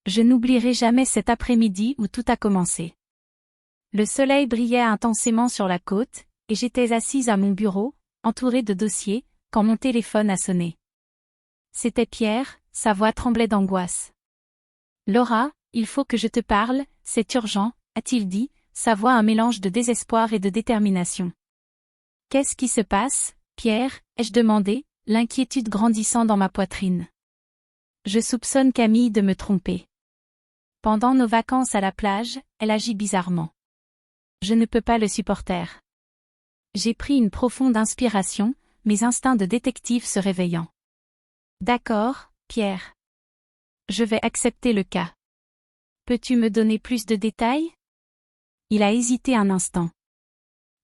Je n'oublierai jamais cet après-midi où tout a commencé. Le soleil brillait intensément sur la côte, et j'étais assise à mon bureau, entourée de dossiers, quand mon téléphone a sonné. C'était Pierre, sa voix tremblait d'angoisse. Laura, il faut que je te parle, c'est urgent, a-t-il dit, sa voix un mélange de désespoir et de détermination. Qu'est-ce qui se passe, Pierre, ai-je demandé, l'inquiétude grandissant dans ma poitrine. Je soupçonne Camille de me tromper. Pendant nos vacances à la plage, elle agit bizarrement. Je ne peux pas le supporter. J'ai pris une profonde inspiration, mes instincts de détective se réveillant. D'accord, Pierre. Je vais accepter le cas. Peux-tu me donner plus de détails? Il a hésité un instant.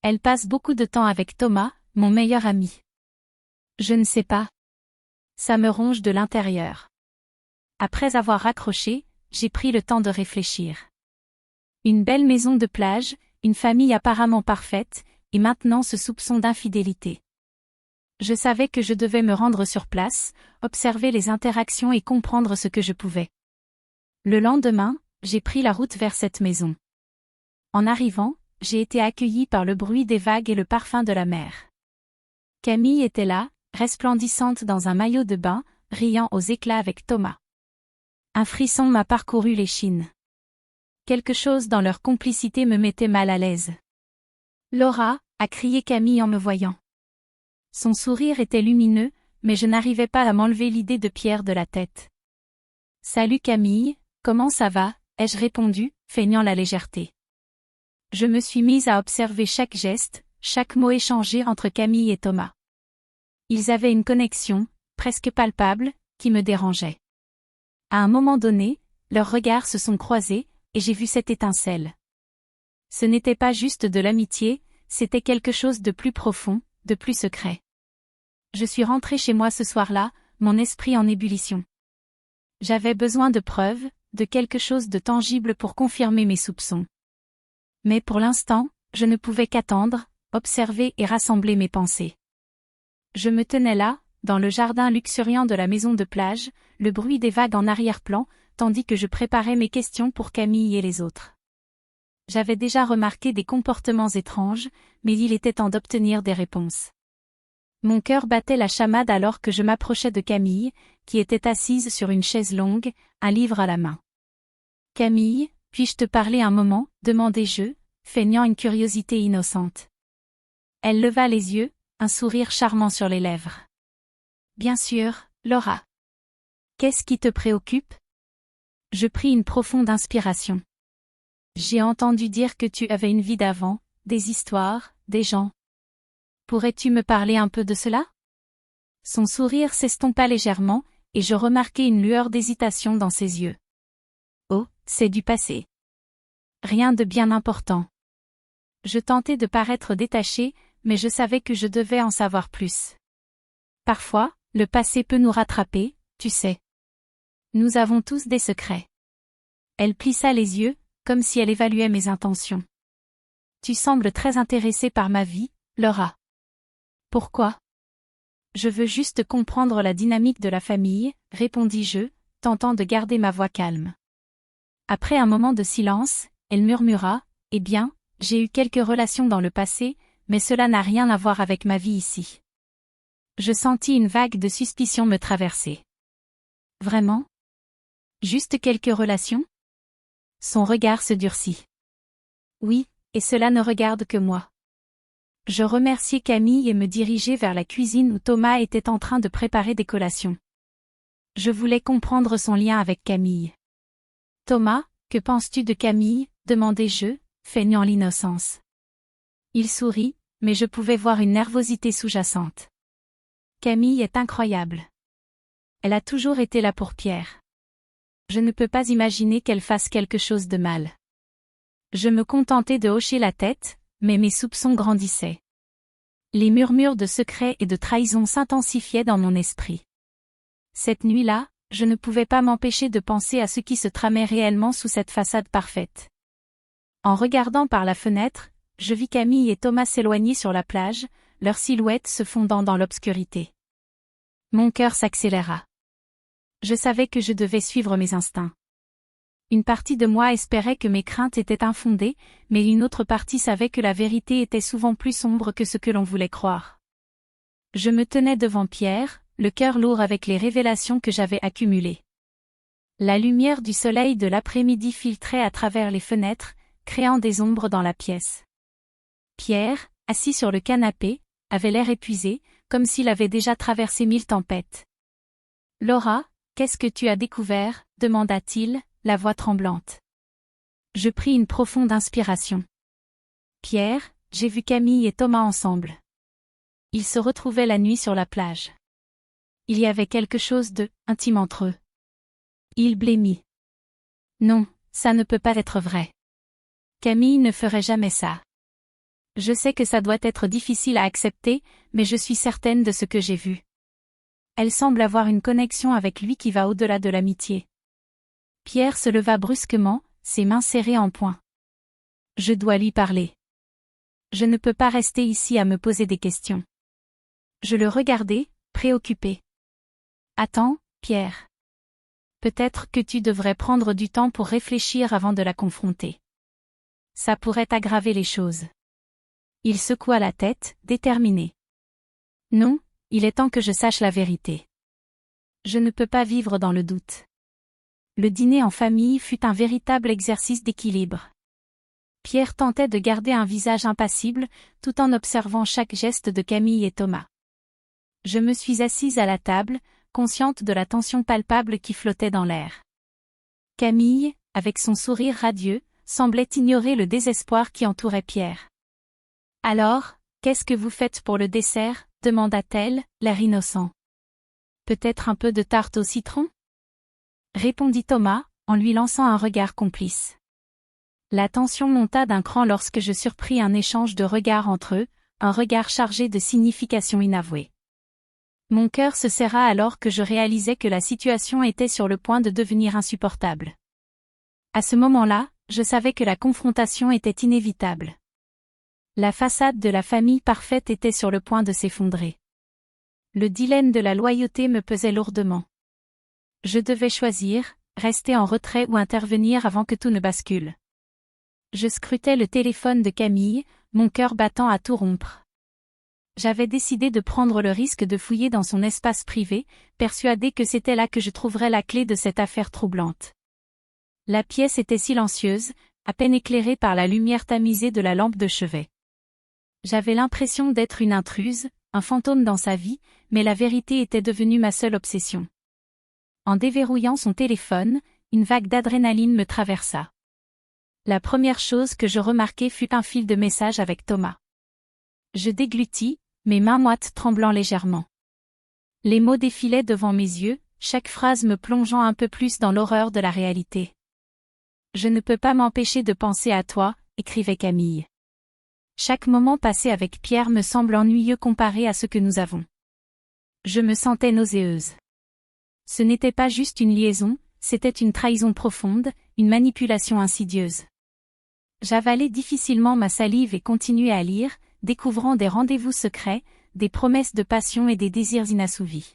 Elle passe beaucoup de temps avec Thomas, mon meilleur ami. Je ne sais pas. Ça me ronge de l'intérieur. Après avoir raccroché, j'ai pris le temps de réfléchir. Une belle maison de plage, une famille apparemment parfaite, et maintenant ce soupçon d'infidélité. Je savais que je devais me rendre sur place, observer les interactions et comprendre ce que je pouvais. Le lendemain, j'ai pris la route vers cette maison. En arrivant, j'ai été accueillie par le bruit des vagues et le parfum de la mer. Camille était là, resplendissante dans un maillot de bain, riant aux éclats avec Thomas. Un frisson m'a parcouru l'échine. Quelque chose dans leur complicité me mettait mal à l'aise. Laura, a crié Camille en me voyant. Son sourire était lumineux, mais je n'arrivais pas à m'enlever l'idée de Pierre de la tête. Salut Camille, comment ça va, ai-je répondu, feignant la légèreté. Je me suis mise à observer chaque geste, chaque mot échangé entre Camille et Thomas. Ils avaient une connexion, presque palpable, qui me dérangeait. À un moment donné, leurs regards se sont croisés, et j'ai vu cette étincelle. Ce n'était pas juste de l'amitié, c'était quelque chose de plus profond, de plus secret. Je suis rentrée chez moi ce soir-là, mon esprit en ébullition. J'avais besoin de preuves, de quelque chose de tangible pour confirmer mes soupçons. Mais pour l'instant, je ne pouvais qu'attendre, observer et rassembler mes pensées. Je me tenais là, dans le jardin luxuriant de la maison de plage, le bruit des vagues en arrière-plan, tandis que je préparais mes questions pour Camille et les autres. J'avais déjà remarqué des comportements étranges, mais il était temps d'obtenir des réponses. Mon cœur battait la chamade alors que je m'approchais de Camille, qui était assise sur une chaise longue, un livre à la main. « Camille, puis-je te parler un moment ?» demandai-je, feignant une curiosité innocente. Elle leva les yeux, un sourire charmant sur les lèvres. « Bien sûr, Laura. Qu'est-ce qui te préoccupe ?» Je pris une profonde inspiration. J'ai entendu dire que tu avais une vie d'avant, des histoires, des gens. Pourrais-tu me parler un peu de cela? Son sourire s'estompa légèrement, et je remarquai une lueur d'hésitation dans ses yeux. Oh, c'est du passé. Rien de bien important. Je tentais de paraître détachée, mais je savais que je devais en savoir plus. Parfois, le passé peut nous rattraper, tu sais. Nous avons tous des secrets. Elle plissa les yeux, comme si elle évaluait mes intentions. Tu sembles très intéressée par ma vie, Laura. Pourquoi? Je veux juste comprendre la dynamique de la famille, répondis-je, tentant de garder ma voix calme. Après un moment de silence, elle murmura, eh bien, j'ai eu quelques relations dans le passé, mais cela n'a rien à voir avec ma vie ici. Je sentis une vague de suspicion me traverser. Vraiment? Juste quelques relations? Son regard se durcit. Oui, et cela ne regarde que moi. Je remerciai Camille et me dirigeai vers la cuisine où Thomas était en train de préparer des collations. Je voulais comprendre son lien avec Camille. Thomas, que penses-tu de Camille? Demandai-je, feignant l'innocence. Il sourit, mais je pouvais voir une nervosité sous-jacente. Camille est incroyable. Elle a toujours été là pour Pierre. Je ne peux pas imaginer qu'elle fasse quelque chose de mal. Je me contentais de hocher la tête, mais mes soupçons grandissaient. Les murmures de secrets et de trahison s'intensifiaient dans mon esprit. Cette nuit-là, je ne pouvais pas m'empêcher de penser à ce qui se tramait réellement sous cette façade parfaite. En regardant par la fenêtre, je vis Camille et Thomas s'éloigner sur la plage, leurs silhouettes se fondant dans l'obscurité. Mon cœur s'accéléra. Je savais que je devais suivre mes instincts. Une partie de moi espérait que mes craintes étaient infondées, mais une autre partie savait que la vérité était souvent plus sombre que ce que l'on voulait croire. Je me tenais devant Pierre, le cœur lourd avec les révélations que j'avais accumulées. La lumière du soleil de l'après-midi filtrait à travers les fenêtres, créant des ombres dans la pièce. Pierre, assis sur le canapé, avait l'air épuisé, comme s'il avait déjà traversé 1000 tempêtes. « Laura, qu'est-ce que tu as découvert ?» demanda-t-il, la voix tremblante. Je pris une profonde inspiration. « Pierre, j'ai vu Camille et Thomas ensemble. Ils se retrouvaient la nuit sur la plage. Il y avait quelque chose de intime entre eux. » Il blêmit. « Non, ça ne peut pas être vrai. Camille ne ferait jamais ça. Je sais que ça doit être difficile à accepter, mais je suis certaine de ce que j'ai vu. Elle semble avoir une connexion avec lui qui va au-delà de l'amitié. » Pierre se leva brusquement, ses mains serrées en poing. « Je dois lui parler. Je ne peux pas rester ici à me poser des questions. » Je le regardai, préoccupé. « Attends, Pierre. Peut-être que tu devrais prendre du temps pour réfléchir avant de la confronter. Ça pourrait aggraver les choses. » Il secoua la tête, déterminé. « Non, il est temps que je sache la vérité. Je ne peux pas vivre dans le doute. » Le dîner en famille fut un véritable exercice d'équilibre. Pierre tentait de garder un visage impassible, tout en observant chaque geste de Camille et Thomas. Je me suis assise à la table, consciente de la tension palpable qui flottait dans l'air. Camille, avec son sourire radieux, semblait ignorer le désespoir qui entourait Pierre. « Alors, qu'est-ce que vous faites pour le dessert ?» demanda-t-elle, l'air innocent. « Peut-être un peu de tarte au citron ?» répondit Thomas, en lui lançant un regard complice. La tension monta d'un cran lorsque je surpris un échange de regards entre eux, un regard chargé de signification inavouée. Mon cœur se serra alors que je réalisais que la situation était sur le point de devenir insupportable. À ce moment-là, je savais que la confrontation était inévitable. La façade de la famille parfaite était sur le point de s'effondrer. Le dilemme de la loyauté me pesait lourdement. Je devais choisir, rester en retrait ou intervenir avant que tout ne bascule. Je scrutais le téléphone de Camille, mon cœur battant à tout rompre. J'avais décidé de prendre le risque de fouiller dans son espace privé, persuadée que c'était là que je trouverais la clé de cette affaire troublante. La pièce était silencieuse, à peine éclairée par la lumière tamisée de la lampe de chevet. J'avais l'impression d'être une intruse, un fantôme dans sa vie, mais la vérité était devenue ma seule obsession. En déverrouillant son téléphone, une vague d'adrénaline me traversa. La première chose que je remarquai fut un fil de messages avec Thomas. Je déglutis, mes mains moites tremblant légèrement. Les mots défilaient devant mes yeux, chaque phrase me plongeant un peu plus dans l'horreur de la réalité. « Je ne peux pas m'empêcher de penser à toi », écrivait Camille. « Chaque moment passé avec Pierre me semble ennuyeux comparé à ce que nous avons. » Je me sentais nauséeuse. Ce n'était pas juste une liaison, c'était une trahison profonde, une manipulation insidieuse. J'avalais difficilement ma salive et continuais à lire, découvrant des rendez-vous secrets, des promesses de passion et des désirs inassouvis.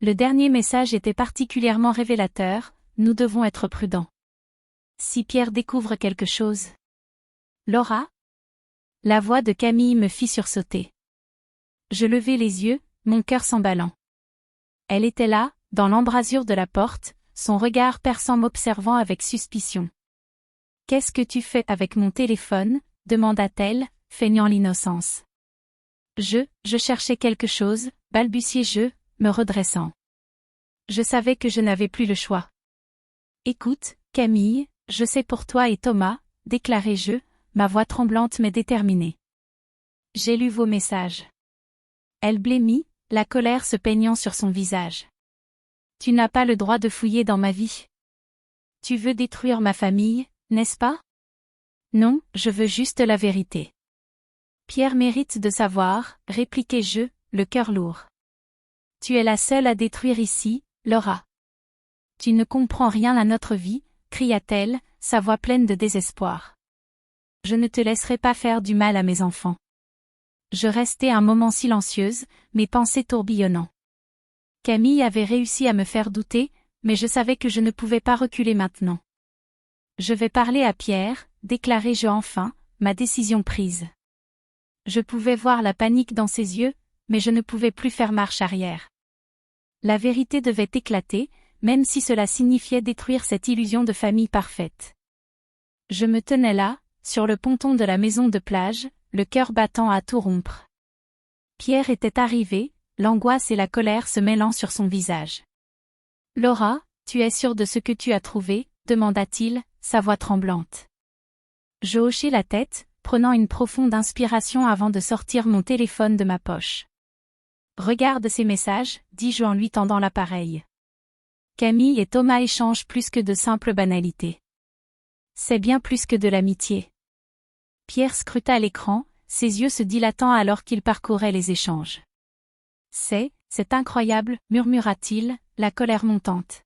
Le dernier message était particulièrement révélateur, nous devons être prudents. Si Pierre découvre quelque chose. Laura ? La voix de Camille me fit sursauter. Je levai les yeux, mon cœur s'emballant. Elle était là, dans l'embrasure de la porte, son regard perçant m'observant avec suspicion. « Qu'est-ce que tu fais avec mon téléphone ?» demanda-t-elle, feignant l'innocence. Je cherchais quelque chose, balbutiai-je, me redressant. Je savais que je n'avais plus le choix. « Écoute, Camille, je sais pour toi et Thomas, déclarai-je, ma voix tremblante mais déterminée. J'ai lu vos messages. Elle blêmit, la colère se peignant sur son visage. Tu n'as pas le droit de fouiller dans ma vie. Tu veux détruire ma famille, n'est-ce pas? Non, je veux juste la vérité. Pierre mérite de savoir, répliquai-je, le cœur lourd. Tu es la seule à détruire ici, Laura. Tu ne comprends rien à notre vie, cria-t-elle, sa voix pleine de désespoir. Je ne te laisserai pas faire du mal à mes enfants. Je restai un moment silencieuse, mes pensées tourbillonnant. Camille avait réussi à me faire douter, mais je savais que je ne pouvais pas reculer maintenant. Je vais parler à Pierre, déclarai-je enfin, ma décision prise. Je pouvais voir la panique dans ses yeux, mais je ne pouvais plus faire marche arrière. La vérité devait éclater, même si cela signifiait détruire cette illusion de famille parfaite. Je me tenais là, sur le ponton de la maison de plage, le cœur battant à tout rompre. Pierre était arrivé, l'angoisse et la colère se mêlant sur son visage. « Laura, tu es sûre de ce que tu as trouvé ?» demanda-t-il, sa voix tremblante. Je hochai la tête, prenant une profonde inspiration avant de sortir mon téléphone de ma poche. « Regarde ces messages, dis-je en lui tendant l'appareil. Camille et Thomas échangent plus que de simples banalités. C'est bien plus que de l'amitié. » Pierre scruta l'écran, ses yeux se dilatant alors qu'il parcourait les échanges. « C'est incroyable, murmura-t-il, la colère montante.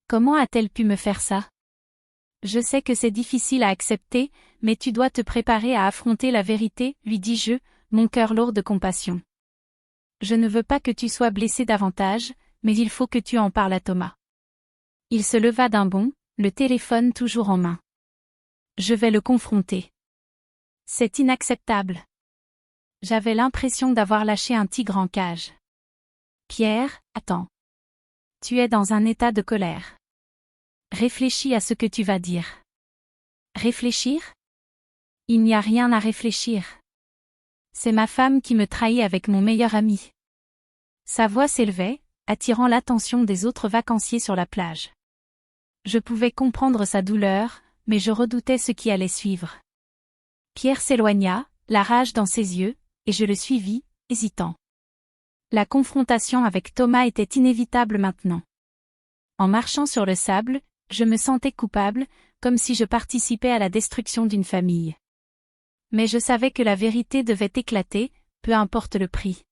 Comment a-t-elle pu me faire ça? Je sais que c'est difficile à accepter, mais tu dois te préparer à affronter la vérité, lui dis-je, mon cœur lourd de compassion. Je ne veux pas que tu sois blessé davantage, mais il faut que tu en parles à Thomas. Il se leva d'un bond, le téléphone toujours en main. Je vais le confronter. C'est inacceptable. J'avais l'impression d'avoir lâché un tigre en cage. Pierre, attends. Tu es dans un état de colère. Réfléchis à ce que tu vas dire. Réfléchir? Il n'y a rien à réfléchir. C'est ma femme qui me trahit avec mon meilleur ami. Sa voix s'élevait, attirant l'attention des autres vacanciers sur la plage. Je pouvais comprendre sa douleur, mais je redoutais ce qui allait suivre. Pierre s'éloigna, la rage dans ses yeux, et je le suivis, hésitant. La confrontation avec Thomas était inévitable maintenant. En marchant sur le sable, je me sentais coupable, comme si je participais à la destruction d'une famille. Mais je savais que la vérité devait éclater, peu importe le prix.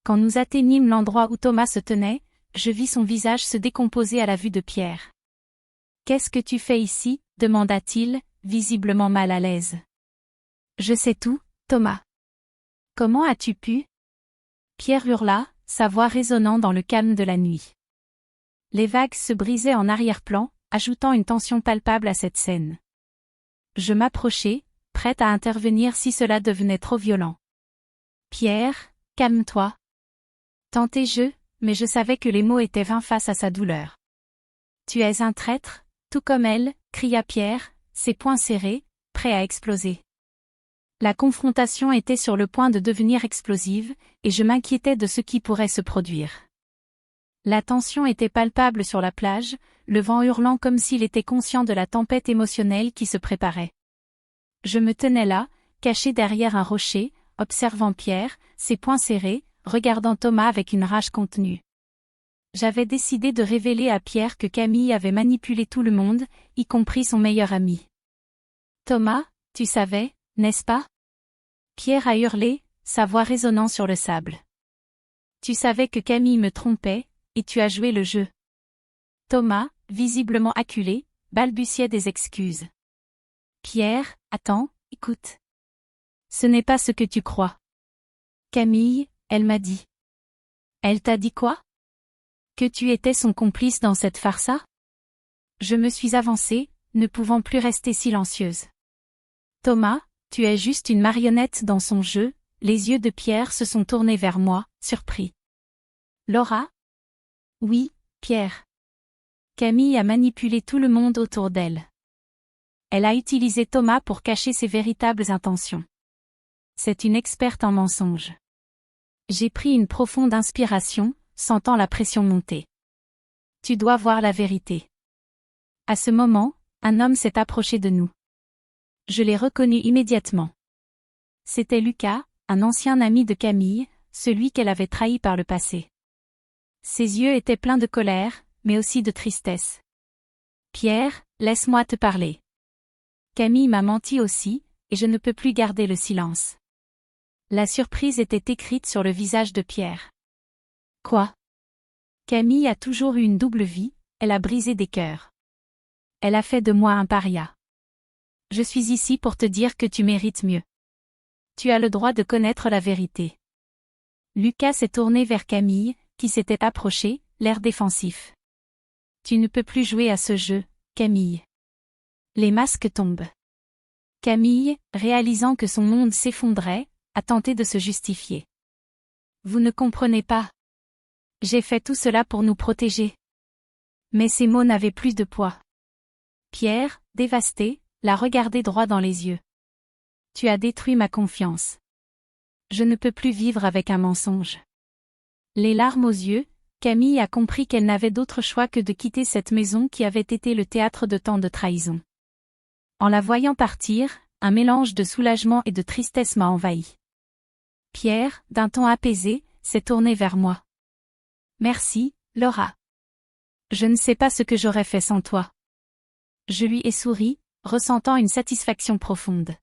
Quand nous atteignîmes l'endroit où Thomas se tenait, je vis son visage se décomposer à la vue de Pierre. « Qu'est-ce que tu fais ici ?» demanda-t-il, visiblement mal à l'aise. « Je sais tout, Thomas. » « Comment as-tu pu ?» Pierre hurla, sa voix résonnant dans le calme de la nuit. Les vagues se brisaient en arrière-plan, ajoutant une tension palpable à cette scène. Je m'approchai, prête à intervenir si cela devenait trop violent. « Pierre, calme-toi. » Tentai-je, mais je savais que les mots étaient vains face à sa douleur. « Tu es un traître, tout comme elle » cria Pierre, ses poings serrés, prêts à exploser. La confrontation était sur le point de devenir explosive, et je m'inquiétais de ce qui pourrait se produire. La tension était palpable sur la plage, le vent hurlant comme s'il était conscient de la tempête émotionnelle qui se préparait. Je me tenais là, caché derrière un rocher, observant Pierre, ses poings serrés, regardant Thomas avec une rage contenue. J'avais décidé de révéler à Pierre que Camille avait manipulé tout le monde, y compris son meilleur ami. « Thomas, tu savais, n'est-ce pas ?» Pierre a hurlé, sa voix résonnant sur le sable. « Tu savais que Camille me trompait, et tu as joué le jeu. » Thomas, visiblement acculé, balbutiait des excuses. « Pierre, attends, écoute. Ce n'est pas ce que tu crois. Camille, elle m'a dit. » « Elle t'a dit quoi? Que tu étais son complice dans cette farce-là? » Je me suis avancée, ne pouvant plus rester silencieuse. « Thomas, tu es juste une marionnette dans son jeu. » Les yeux de Pierre se sont tournés vers moi, surpris. « Laura? » « Oui, Pierre. Camille a manipulé tout le monde autour d'elle. Elle a utilisé Thomas pour cacher ses véritables intentions. C'est une experte en mensonges. » J'ai pris une profonde inspiration, sentant la pression monter. « Tu dois voir la vérité. » À ce moment, un homme s'est approché de nous. Je l'ai reconnu immédiatement. C'était Lucas, un ancien ami de Camille, celui qu'elle avait trahi par le passé. Ses yeux étaient pleins de colère, mais aussi de tristesse. « Pierre, laisse-moi te parler. Camille m'a menti aussi, et je ne peux plus garder le silence. » La surprise était écrite sur le visage de Pierre. « Quoi? Camille a toujours eu une double vie, elle a brisé des cœurs. Elle a fait de moi un paria. Je suis ici pour te dire que tu mérites mieux. Tu as le droit de connaître la vérité. » Lucas s'est tourné vers Camille, qui s'était approchée, l'air défensif. « Tu ne peux plus jouer à ce jeu, Camille. Les masques tombent. Camille, réalisant que son monde s'effondrait, a tenté de se justifier. Vous ne comprenez pas. J'ai fait tout cela pour nous protéger. Mais ces mots n'avaient plus de poids. Pierre, dévasté, l'a regardé droit dans les yeux. Tu as détruit ma confiance. Je ne peux plus vivre avec un mensonge. Les larmes aux yeux, Camille a compris qu'elle n'avait d'autre choix que de quitter cette maison qui avait été le théâtre de tant de trahisons. En la voyant partir, un mélange de soulagement et de tristesse m'a envahi. Pierre, d'un ton apaisé, s'est tourné vers moi. Merci, Laura. Je ne sais pas ce que j'aurais fait sans toi. Je lui ai souri, ressentant une satisfaction profonde.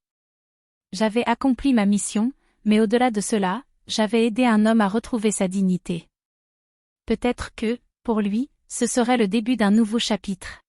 J'avais accompli ma mission, mais au-delà de cela, j'avais aidé un homme à retrouver sa dignité. Peut-être que, pour lui, ce serait le début d'un nouveau chapitre.